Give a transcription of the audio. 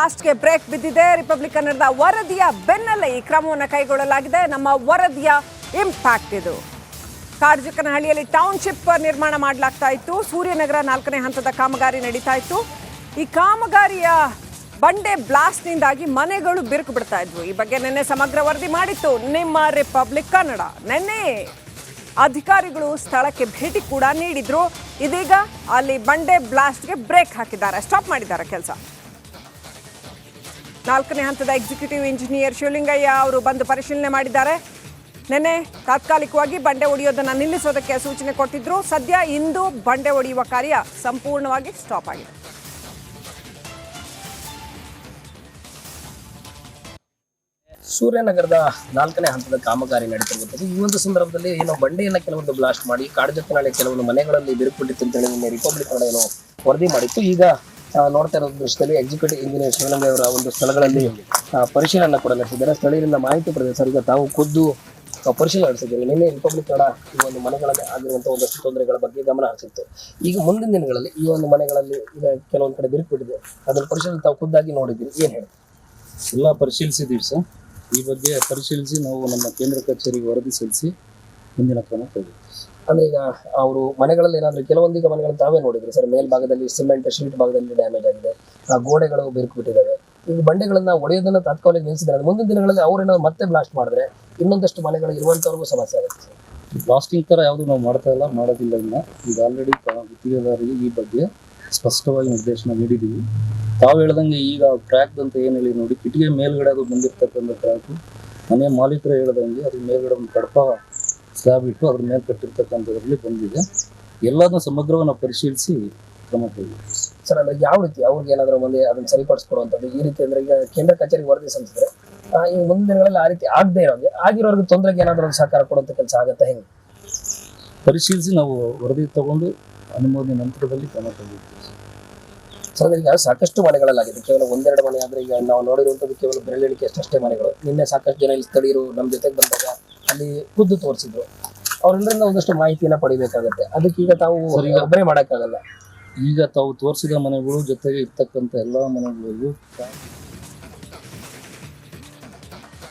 ಬ್ಲಾಸ್ಟ್ಗೆ break ಬಿದ್ದಿದೆ. Republic ಕನ್ನಡದ ವರದಿಯ ಬೆನ್ನಲ್ಲೇ ಈ ಕ್ರಮವನ್ನು ಕೈಗೊಳ್ಳಲಾಗಿದೆ. ನಮ್ಮ ವರದಿಯ ಇಂಪ್ಯಾಕ್ಟ್ ಇದು. ಕಾಡ್ಜಕ್ಕನಹಳ್ಳಿಯಲ್ಲಿ ಟೌನ್ಶಿಪ್ ನಿರ್ಮಾಣ ಮಾಡಲಾಗ್ತಾ ಇತ್ತು. ಸೂರ್ಯನಗರ 4ನೇ ಹಂತದ ಕಾಮಗಾರಿ ನಡೀತಾ ಇತ್ತು. ಈ ಕಾಮಗಾರಿಯ ಬಂಡೆ ಬ್ಲಾಸ್ಟ್ನಿಂದಾಗಿ ಮನೆಗಳು ಬಿರುಕು ಬಿಡ್ತಾ ಇದ್ವು. ಈ ಬಗ್ಗೆ ನಿನ್ನೆ ಸಮಗ್ರ ವರದಿ ಮಾಡಿತ್ತು ನಿಮ್ಮ ರಿಪಬ್ಲಿಕ್ ಕನ್ನಡ. ನಿನ್ನೆ ಅಧಿಕಾರಿಗಳು ಸ್ಥಳಕ್ಕೆ ಭೇಟಿ ಕೂಡ ನೀಡಿದ್ರು. ಇದೀಗ ಅಲ್ಲಿ ಬಂಡೆ ಬ್ಲಾಸ್ಟ್ಗೆ ಬ್ರೇಕ್ ಹಾಕಿದ್ದಾರೆ, ಸ್ಟಾಪ್ ಮಾಡಿದ್ದಾರೆ ಕೆಲಸ. 4ನೇ ಹಂತದ ಎಕ್ಸಿಕ್ಯೂಟಿವ್ ಇಂಜಿನಿಯರ್ ಶಿವಲಿಂಗಯ್ಯ ಅವರು ಬಂದು ಪರಿಶೀಲನೆ ಮಾಡಿದ್ದಾರೆ. ನಿನ್ನೆ ತಾತ್ಕಾಲಿಕವಾಗಿ ಬಂಡೆ ಒಡೆಯೋದನ್ನು ನಿಲ್ಲಿಸೋದಕ್ಕೆ ಸೂಚನೆ ಕೊಟ್ಟಿದ್ರು. ಸದ್ಯ ಇಂದು ಬಂಡೆ ಒಡೆಯುವ ಕಾರ್ಯ ಸಂಪೂರ್ಣವಾಗಿ ಸ್ಟಾಪ್ ಆಗಿದೆ. ಸೂರ್ಯನಗರದ 4ನೇ ಹಂತದ ಕಾಮಗಾರಿ ನಡೀತಿರುತ್ತದೆ. ಈ ಒಂದು ಸಂದರ್ಭದಲ್ಲಿ ಏನೋ ಬಂಡೆಯನ್ನ ಕೆಲವೊಂದು ಬ್ಲಾಸ್ಟ್ ಮಾಡಿ ಕಾಡ್ಜಕ್ಕನಹಳ್ಳಿ ಕೆಲವೊಂದು ಮನೆಗಳಲ್ಲಿ ಬಿರುಕುಬಿಟ್ಟಿತ್ತು ಅಂತ ಹೇಳಿ ರಿಪಬ್ಲಿಕ್ ಕನ್ನಡ ಏನೋ ವರದಿ ಮಾಡಿತ್ತು. ಈಗ ನೋಡ್ತಾ ಇರೋ ದೃಶ್ಯದಲ್ಲಿ ಎಕ್ಸಿಕ್ಯೂಟಿವ್ ಇಂಜಿನಿಯರ್ ಶಿವಲಿಂಗಯ್ಯ ಅವರ ಒಂದು ಸ್ಥಳಗಳಲ್ಲಿ ಪರಿಶೀಲನೆ ಕೂಡ ನಡೆಸಿದ್ದಾರೆ. ಸ್ಥಳೀಯರಿಂದ ಮಾಹಿತಿ ಪಡೆದಿದೆ. ಸರ್, ಈಗ ತಾವು ಖುದ್ದು ಪರಿಶೀಲನೆ ನಡೆಸಿದ್ದೀರಿ. ನಿನ್ನೆ ರಿಪಬ್ಲಿಕ್ ಕನ್ನಡ ಈ ಒಂದು ಮನೆಗಳಲ್ಲಿ ಆಗಿರುವಂತಹ ಒಂದಷ್ಟು ತೊಂದರೆಗಳ ಬಗ್ಗೆ ಗಮನ ಹರಿಸಿತ್ತು. ಈಗ ಮುಂದಿನ ದಿನಗಳಲ್ಲಿ ಈ ಒಂದು ಮನೆಗಳಲ್ಲಿ ಈಗ ಕೆಲವೊಂದು ಕಡೆ ಬಿರುಕುಬಿಟ್ಟಿದೆ, ಅದರ ಪರಿಶೀಲನೆ ತಾವು ಖುದ್ದಾಗಿ ನೋಡಿದ್ದೀರಿ, ಏನ್ ಹೇಳಿ? ಎಲ್ಲ ಪರಿಶೀಲಿಸಿದ್ದೀವಿ ಸರ್. ಈ ಬಗ್ಗೆ ಪರಿಶೀಲಿಸಿ ನಾವು ನಮ್ಮ ಕೇಂದ್ರ ಕಚೇರಿಗೆ ವರದಿ ಸಲ್ಲಿಸಿ ಮುಂದಿನ ಕ್ರಮ ತಗೋತೀವಿ. ಅಂದ್ರೆ ಈಗ ಅವರು ಮನೆಗಳಲ್ಲಿ ಏನಾದ್ರು ಕೆಲವೊಂದೀಗ ಮನೆಗಳನ್ನು ತಾವೇ ನೋಡಿದ್ರಿ ಸರ್, ಮೇಲ್ಭಾಗದಲ್ಲಿ ಸಿಮೆಂಟ್ ಶೀಟ್ ಭಾಗದಲ್ಲಿ ಡ್ಯಾಮೇಜ್ ಆಗಿದೆ, ಆ ಗೋಡೆಗಳು ಬಿರುಕು ಬಿಟ್ಟಿದ್ದಾವೆ. ಈಗ ಬಂಡೆಗಳನ್ನ ಒಡೆಯೋದನ್ನ ತಾತ್ಕಾಲಿಕ ನಿಲ್ಲಿಸಿದ್ರೆ ಮುಂದಿನ ದಿನಗಳಲ್ಲಿ ಅವ್ರೇನಾದ್ರು ಮತ್ತೆ ಬ್ಲಾಸ್ಟ್ ಮಾಡಿದ್ರೆ ಇನ್ನೊಂದಷ್ಟು ಮನೆಗಳು ಇರುವಂತವ್ರಿಗೂ ಸಮಸ್ಯೆ ಆಗುತ್ತೆ. ಬ್ಲಾಸ್ಟಿಂಗ್ ತರ ಯಾವುದು ನಾವು ಮಾಡೋದಿಲ್ಲ. ಇನ್ನ ಈಗ ಆಲ್ರೆಡಿ ಗುತ್ತಿಗೆದಾರರಿಗೆ ಈ ಬಗ್ಗೆ ಸ್ಪಷ್ಟವಾಗಿ ನಿರ್ದೇಶನ ನೀಡಿದ್ದೀವಿ. ತಾವು ಹೇಳ್ದಂಗೆ ಈಗ ಕ್ರ್ಯಾಕ್ ಅಂತ ಏನು ಹೇಳಿ ನೋಡಿ, ಕಿಟಿಗೆ ಮೇಲ್ಗಡೆ ಅದು ಬಂದಿರ್ತಕ್ಕಂಥ ಕ್ರ್ಯಾಕು ಮನೆ ಮಾಲೀಕರು ಹೇಳ್ದಂಗೆ ಅದ್ರ ಮೇಲ್ಗಡೆ ಒಂದು ಕಡಪ ಸ್ಲ್ಯಾಬ್ ಇಟ್ಟು ಅದ್ರ ಮೇಲೆ ಕಟ್ಟಿರ್ತಕ್ಕಂಥದ್ರಲ್ಲಿ ಬಂದಿದೆ. ಎಲ್ಲದನ್ನು ಸಮಗ್ರವನ್ನು ಪರಿಶೀಲಿಸಿ ಕ್ರಮ ಕೈಗೊಳ್ಳಿ ಸರ್. ಅಂದ್ರೆ ಯಾವ ರೀತಿ ಅವ್ರಿಗೆ ಏನಾದ್ರು ಮುಂದೆ ಅದನ್ನ ಸರಿಪಡಿಸ್ಕೊಡುವಂಥದ್ದು ಈ ರೀತಿ ಅಂದ್ರೆ ಈಗ ಕೇಂದ್ರ ಕಚೇರಿಗೆ ವರದಿ ಸಲ್ಲಿಸಿದ್ರೆ ಈ ಮುಂದಿನ ದಿನಗಳಲ್ಲಿ ಆ ರೀತಿ ಆಗದೆ ಇರೋಗೆ ಆಗಿರೋರ್ಗೆ ತೊಂದರೆಗೆ ಏನಾದ್ರು ಒಂದು ಸಹಕಾರ ಕೊಡುವಂತ ಕೆಲಸ ಆಗತ್ತಾ? ಹೆಂಗೆ ಪರಿಶೀಲಿಸಿ ನಾವು ವರದಿ ತಗೊಂಡು ಅನುಮೋದನೆ ನಂತರದಲ್ಲಿ ಕ್ರಮ ಕೈಗೊಳ್ತೀವಿ ಸರ್. ಈಗ ಸಾಕಷ್ಟು ಮನೆಗಳಲ್ಲಾಗಿದೆ, ಕೇವಲ ಒಂದೆರಡು ಮನೆ ಆದ್ರೆ ಈಗ ನಾವು ನೋಡಿರುವಂತದ್ದು ಕೇವಲ ಬೆರಳಿಕೆ ಅಷ್ಟೇ ಮನೆಗಳು. ನಿನ್ನೆ ಸಾಕಷ್ಟು ಜನ ಇಲ್ಲಿ ಸ್ಥಳೀಯರು ನಮ್ಮ ಜೊತೆಗೆ ಬಂದಾಗ ಅಲ್ಲಿ ಖುದ್ದು ತೋರಿಸಿದ್ರು. ಅವರೆಲ್ಲರಿಂದ ಒಂದಷ್ಟು ಮಾಹಿತಿಯನ್ನ ಪಡಿಬೇಕಾಗತ್ತೆ. ಅದಕ್ಕೆ ಈಗ ತಾವು ಒಬ್ಬರೇ ಮಾಡಕ್ಕಾಗಲ್ಲ. ಈಗ ತಾವು ತೋರಿಸಿದ ಮನೆಗಳು ಜೊತೆಗೆ ಇರ್ತಕ್ಕಂಥ ಎಲ್ಲಾ ಮನೆಗಳಿಗೂ